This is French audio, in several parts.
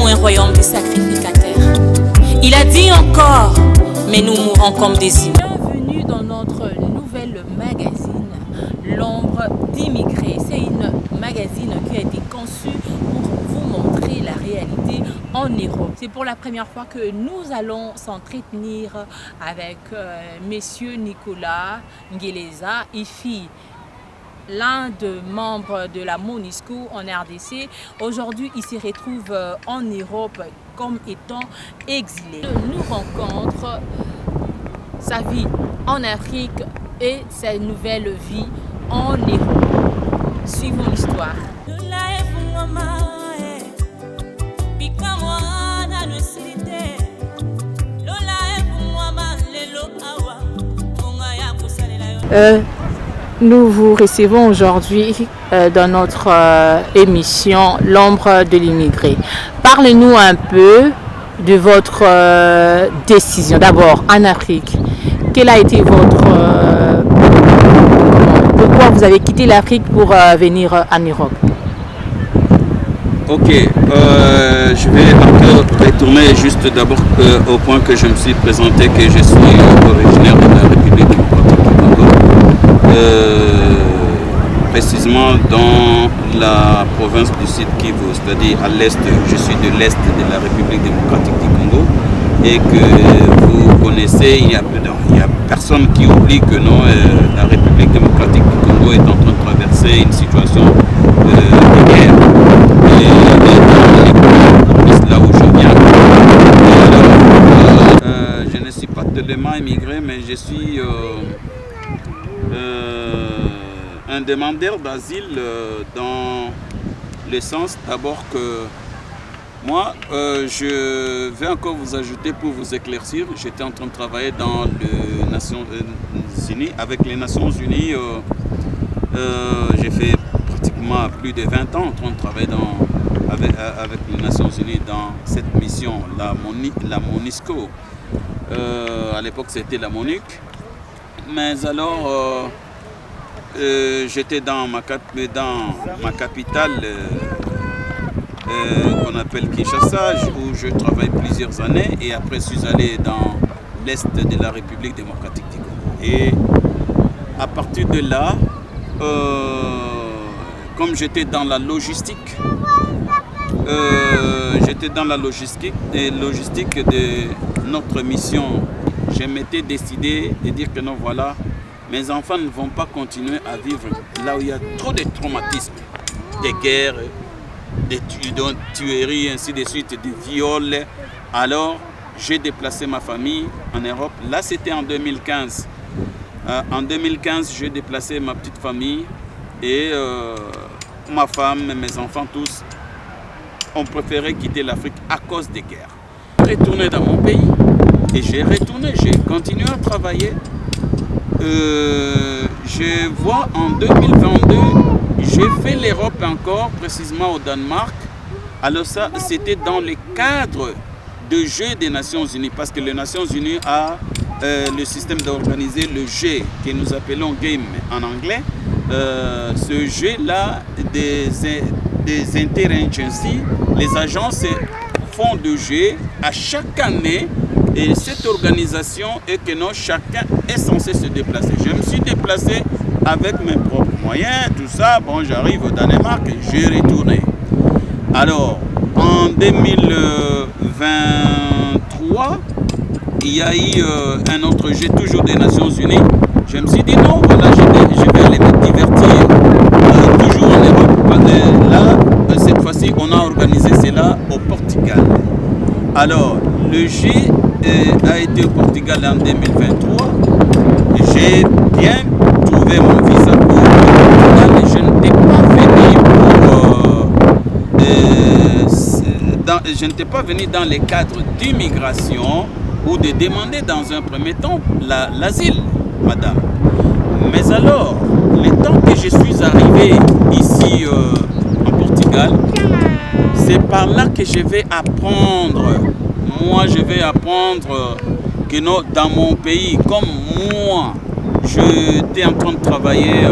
nous un royaume de sacrificateurs. Il a dit encore, mais nous mourrons comme des humains. Bienvenue dans notre nouvelle magazine, L'ombre d'immigrés. C'est une magazine qui a été conçue pour vous montrer la réalité en Europe. C'est pour la première fois que nous allons s'entretenir avec Monsieur Nicolas Ngeleza Ifi, l'un des membres de la MONUSCO en RDC. Aujourd'hui, il se retrouve en Europe comme étant exilé. Nous rencontre sa vie en Afrique et sa nouvelle vie en Europe. Suivons l'histoire. Nous vous recevons aujourd'hui dans notre émission L'ombre de l'immigré. Parlez-nous un peu de votre décision. D'abord, en Afrique, quel a été votre... pourquoi vous avez quitté l'Afrique pour venir en Europe? Ok, je vais encore retourner juste d'abord au point que je me suis présenté, que je suis originaire de la République démocratique du Congo. Précisément dans la province du Sud Kivu, c'est-à-dire à l'est, je suis de l'est de la République démocratique du Congo, et que vous connaissez, il y a personne qui oublie que non, la République démocratique du Congo est en train de traverser une situation de guerre. Et là où je viens, je ne suis pas tellement immigré, mais je suis un demandeur d'asile dans le sens d'abord que moi, je vais encore vous ajouter pour vous éclaircir. J'étais en train de travailler dans les Nations Unies. Avec les Nations Unies, j'ai fait pratiquement plus de 20 ans en train de travailler avec les Nations Unies dans cette mission, la MONUSCO. À l'époque, c'était la MONUC. Mais alors, j'étais dans ma capitale qu'on appelle Kinshasa, où je travaille plusieurs années, et après je suis allé dans l'est de la République démocratique du Congo. Et à partir de là, comme j'étais dans la logistique, de notre mission, je m'étais décidé de dire que non, voilà, mes enfants ne vont pas continuer à vivre là où il y a trop de traumatismes, des guerres, des tueries, ainsi de suite, des viols. Alors, j'ai déplacé ma famille en Europe. Là, c'était en 2015. En 2015, j'ai déplacé ma petite famille et ma femme, mes enfants, tous ont préféré quitter l'Afrique à cause des guerres. J'ai retourné dans mon pays et j'ai continué à travailler. Je vois en 2022, j'ai fait l'Europe encore, précisément au Danemark. Alors ça, c'était dans le cadre de jeu des Nations Unies, parce que les Nations Unies a le système d'organiser le jeu que nous appelons game en anglais. Ce jeu-là, des interagencies, les agences font de jeu à chaque année. Et cette organisation est que non, chacun est censé se déplacer. Je me suis déplacé avec mes propres moyens, tout ça. Bon, j'arrive au Danemark et j'ai retourné. Alors, en 2023, il y a eu un autre jeu, toujours des Nations Unies. Je me suis dit non, voilà, je vais aller me divertir. Toujours en Europe. Là, cette fois-ci, on a organisé cela au Portugal. Alors, le jeu a été au Portugal en 2023. J'ai bien trouvé mon visa pour le Portugal et je n'étais pas venu dans les cadres d'immigration ou de demander dans un premier temps l'asile, madame. Mais alors, le temps que je suis arrivé ici en Portugal, c'est par là que je vais apprendre. Moi, je vais apprendre que dans mon pays, comme moi, j'étais en train de travailler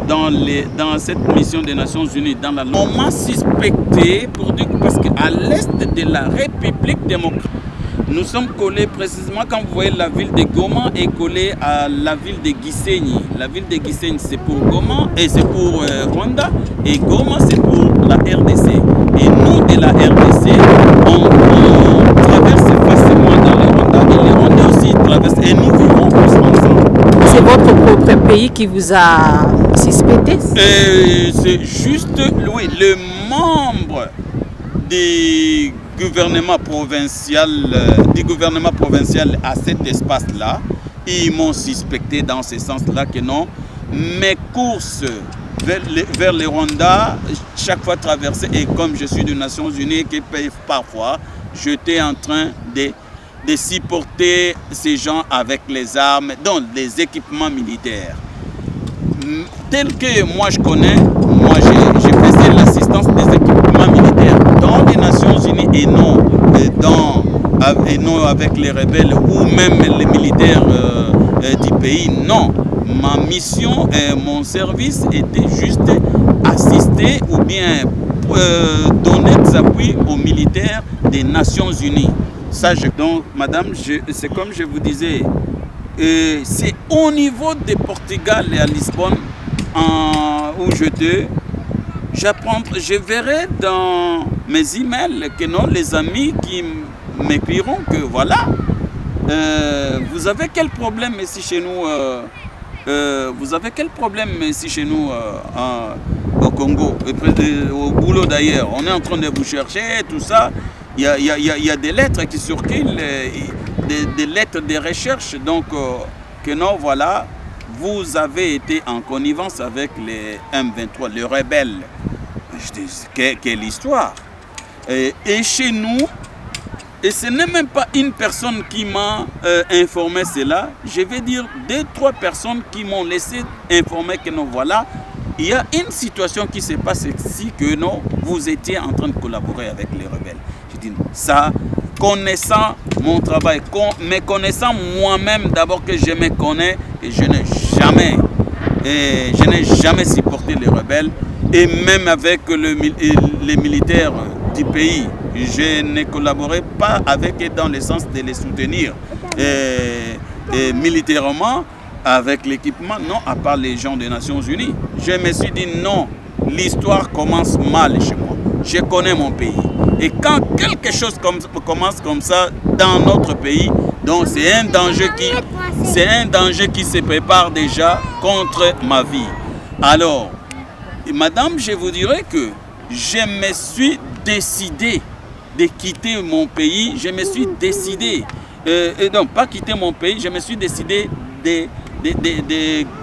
dans cette mission des Nations Unies, dans la on m'a suspecté pour dire parce qu'à l'est de la République démocratique, nous sommes collés précisément, quand vous voyez la ville de Goma est collée à la ville de Gisenyi. La ville de Gisenyi c'est pour Goma et c'est pour Rwanda et Goma c'est pour la RDC. Et nous de la RDC, on traverse facilement dans le Rwanda et les Rwandais aussi traversent et nous vivons tous ensemble. C'est votre propre pays qui vous a suspecté? C'est juste, oui, le membre du gouvernement provincial à cet espace-là, ils m'ont suspecté dans ce sens-là que non. Mes courses vers le Rwanda, chaque fois traversées, et comme je suis des Nations Unies qui paye parfois, j'étais en train de supporter ces gens avec les armes, donc les équipements militaires. Tel que moi je connais, je faisais l'assistance des équipements militaires dans les Nations Unies et non avec les rebelles ou même les militaires du pays. Non, ma mission et mon service était juste assister ou bien donner des appuis aux militaires des Nations Unies. Donc, madame, c'est comme je vous disais, c'est au niveau de Portugal et à Lisbonne où je verrai dans mes emails que non, les amis qui m'écriront que voilà, vous avez quel problème ici chez nous, au Congo, au boulot d'ailleurs, on est en train de vous chercher, tout ça. Il y a des lettres qui circulent, des lettres de recherche, donc que non, voilà, vous avez été en connivence avec les M23, les rebelles. Je dis, quelle histoire. Et chez nous, et ce n'est même pas une personne qui m'a informé cela, je vais dire 2-3 personnes qui m'ont laissé informer que non, voilà, il y a une situation qui se passe ici, que non, vous étiez en train de collaborer avec les rebelles. Je dis, ça, connaissant mon travail, me connaissant moi-même, d'abord que je me connais, et je n'ai jamais supporté les rebelles, et même avec les militaires du pays, je ne collaborais pas avec eux dans le sens de les soutenir et militairement, avec l'équipement, non, à part les gens des Nations Unies. Je me suis dit non, l'histoire commence mal chez moi. Je connais mon pays. Et quand quelque chose commence comme ça dans notre pays, donc c'est un danger qui se prépare déjà contre ma vie. Alors, madame, je vous dirais que je me suis décidé de quitter mon pays. Je me suis décidé, non pas quitter mon pays, je me suis décidé de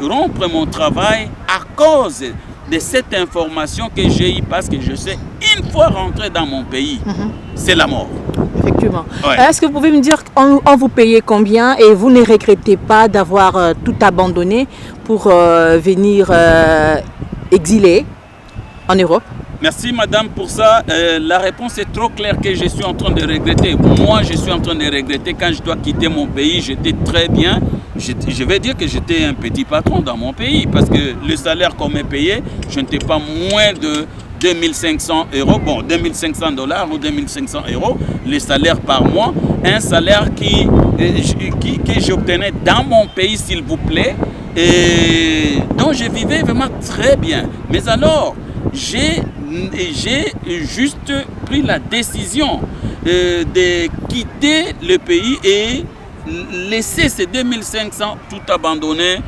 rompre mon travail à cause de cette information que j'ai eue, parce que je sais, une fois rentré dans mon pays, c'est la mort. Effectivement. Ouais. Est-ce que vous pouvez me dire, on vous payait combien et vous ne regrettez pas d'avoir tout abandonné pour venir exiler en Europe? Merci madame pour ça. La réponse est trop claire que je suis en train de regretter. Moi, je suis en train de regretter quand je dois quitter mon pays. J'étais très bien. Je vais dire que j'étais un petit patron dans mon pays parce que le salaire qu'on me payait, je n'étais pas moins de 2500 €, bon, 2500 $ ou 2500 €, le salaire par mois. Un salaire que j'obtenais dans mon pays, s'il vous plaît. Et donc, je vivais vraiment très bien. Mais alors, j'ai juste pris la décision de quitter le pays et laisser ces 2500 tout abandonner,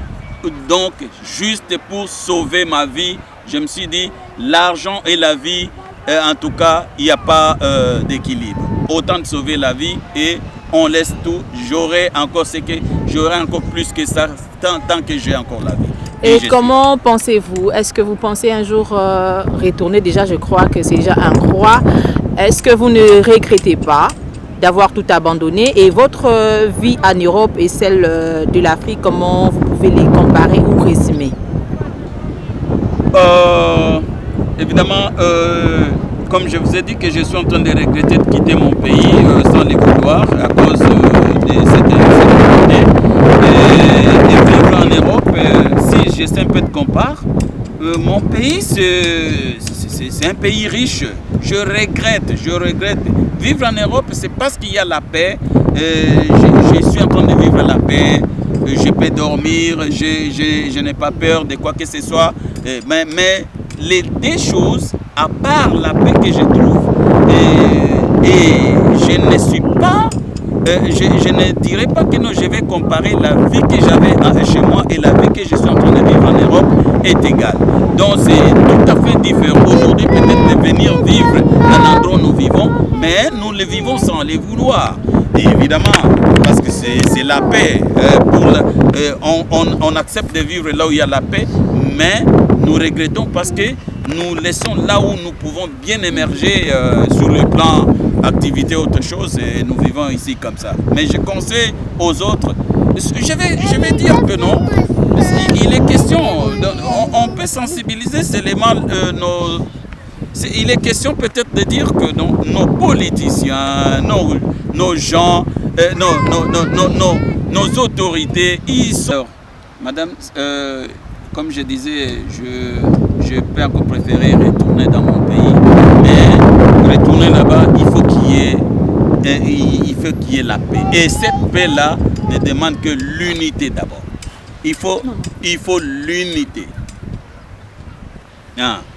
donc juste pour sauver ma vie. Je me suis dit, l'argent et la vie, en tout cas, il n'y a pas d'équilibre. Autant de sauver la vie et on laisse tout. J'aurai encore plus que ça tant que j'ai encore la vie. Et comment pensez-vous? Est-ce que vous pensez un jour retourner? Déjà, je crois que c'est déjà un croix. Est-ce que vous ne regrettez pas d'avoir tout abandonné? Et votre vie en Europe et celle de l'Afrique, comment vous pouvez les comparer ou résumer? Évidemment, comme je vous ai dit que je suis en train de regretter de quitter mon pays sans les vouloir à cause de cette insécurité et vivre en Europe, si j'essaie un peu de comparer. Mon pays, c'est un pays riche. Je regrette. Vivre en Europe, c'est parce qu'il y a la paix. Je suis en train de vivre la paix. Je peux dormir. Je n'ai pas peur de quoi que ce soit. Mais les deux choses, à part la paix que je trouve, et je ne suis pas... je ne dirais pas que non, je vais comparer la vie que j'avais chez moi et la vie que je suis en train de vivre en Europe est égale. Donc c'est tout à fait différent. Aujourd'hui, peut-être de venir vivre à l'endroit où nous vivons, mais nous le vivons sans les vouloir. Et évidemment, parce que c'est la paix. On accepte de vivre là où il y a la paix, mais nous regrettons parce que nous laissons là où nous pouvons bien émerger sur le plan activité, autre chose, et nous vivons ici comme ça. Mais je conseille aux autres, je vais dire que non, il est question, on peut sensibiliser seulement il est question peut-être de dire que non, nos politiciens, nos gens, nos autorités, ils sont... Madame, comme je disais, je peux encore préférer retourner dans mon pays, mais retourner là-bas, il faut qu'il y ait la paix. Et cette paix-là ne demande que l'unité d'abord. Il faut l'unité.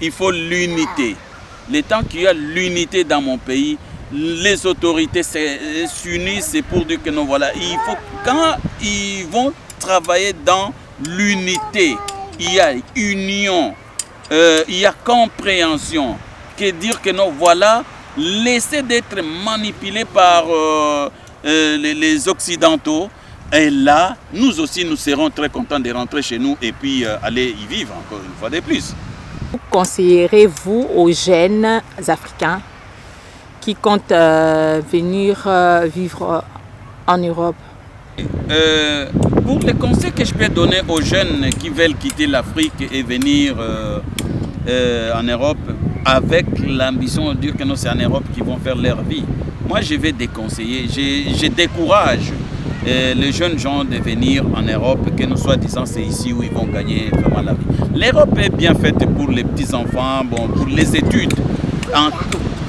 Il faut l'unité. Le temps qu'il y a l'unité dans mon pays, les autorités s'unissent pour dire que non, voilà, il faut, quand ils vont travailler dans l'unité, il y a union, il y a compréhension, que dire que non, voilà, laisser d'être manipulé par les Occidentaux, et là, nous aussi, nous serons très contents de rentrer chez nous et puis aller y vivre encore une fois de plus. Conseillerez-vous aux jeunes Africains qui comptent venir vivre en Europe? Pour les conseils que je peux donner aux jeunes qui veulent quitter l'Afrique et venir en Europe avec l'ambition de dire que non, c'est en Europe qu'ils vont faire leur vie, moi je vais déconseiller, je décourage les jeunes gens de venir en Europe, que nous soi-disant c'est ici où ils vont gagner vraiment la vie. L'Europe est bien faite pour les petits-enfants, bon, pour les études.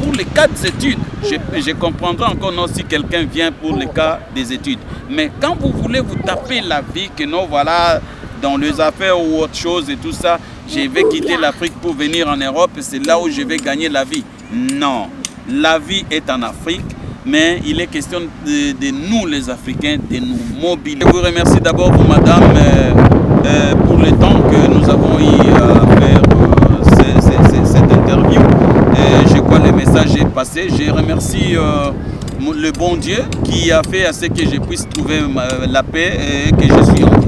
Pour les cas des études, je comprendrai encore non, si quelqu'un vient pour le cas des études. Mais quand vous voulez vous taper la vie, que non, voilà, dans les affaires ou autre chose et tout ça, je vais quitter l'Afrique pour venir en Europe, c'est là où je vais gagner la vie. Non, la vie est en Afrique. Mais il est question de nous les Africains, de nous mobiliser. Je vous remercie d'abord vous madame pour le temps que nous avons eu à faire cette interview. Je crois que le message est passé. Je remercie le bon Dieu qui a fait à ce que je puisse trouver la paix et que je suis en